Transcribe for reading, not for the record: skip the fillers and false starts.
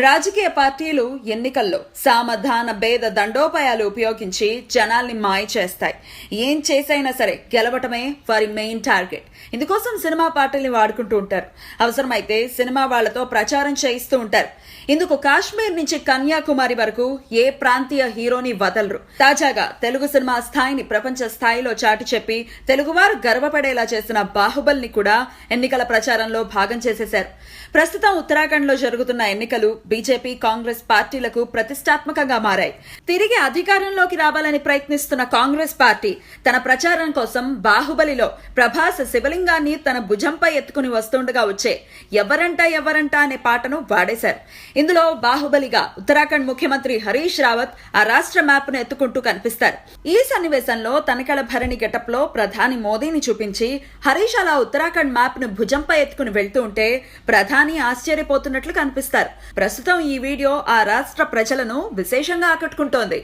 రాజకీయ పార్టీలు ఎన్నికల్లో సామధాన భేద దండోపాయాలు ఉపయోగించి జనాల్ని మాయ చేస్తాయి. ఏం చేసైనా సరే గెలవటమే వారి మెయిన్ టార్గెట్. ఇందుకోసం సినిమా పార్టీల్ని వాడుకుంటూ ఉంటారు. అవసరమైతే సినిమా వాళ్లతో ప్రచారం చేయిస్తూ ఉంటారు. ఇందుకు కాశ్మీర్ నుంచి కన్యాకుమారి వరకు ఏ ప్రాంతీయ హీరోని వదలరు. తాజాగా తెలుగు సినిమా స్థాయిని ప్రపంచ స్థాయిలో చాటి చెప్పి తెలుగువారు గర్వపడేలా చేసిన బాహుబలిని కూడా ఎన్నికల ప్రచారంలో భాగం చేసేశారు. ప్రస్తుతం ఉత్తరాఖండ్ లో జరుగుతున్న ఎన్నికలు బీజేపీ, కాంగ్రెస్ పార్టీలకు ప్రతిష్టాత్మకంగా మారాయి. తిరిగి అధికారంలోకి రావాలని ప్రయత్నిస్తున్న కాంగ్రెస్ పార్టీ తన ప్రచారం కోసం బాహుబలిలో ప్రభాస్ శివలింగాన్ని తన భుజంపై ఎత్తుకుని వస్తుండగా వచ్చే ఎవరంటా అనే పాటను వాడేశారు. ఇందులో బాహుబలిగా ఉత్తరాఖండ్ ముఖ్యమంత్రి హరీష్ రావత్ ఆ రాష్ట్ర మ్యాప్ ను ఎత్తుకుంటూ కనిపిస్తారు. ఈ సన్నివేశంలో తనికెళ్ల భరణి గెటప్ లో ప్రధాని మోదీని చూపించి హరీష్ అలా ఉత్తరాఖండ్ మ్యాప్ ను భుజంపై ఎత్తుకుని వెళ్తూ ఉంటే ప్రధాని ఆశ్చర్యపోతున్నట్లు కనిపిస్తారు. ప్రస్తుతం ఈ వీడియో ఆ రాష్ట్ర ప్రజలను విశేషంగా ఆకట్టుకుంటోంది.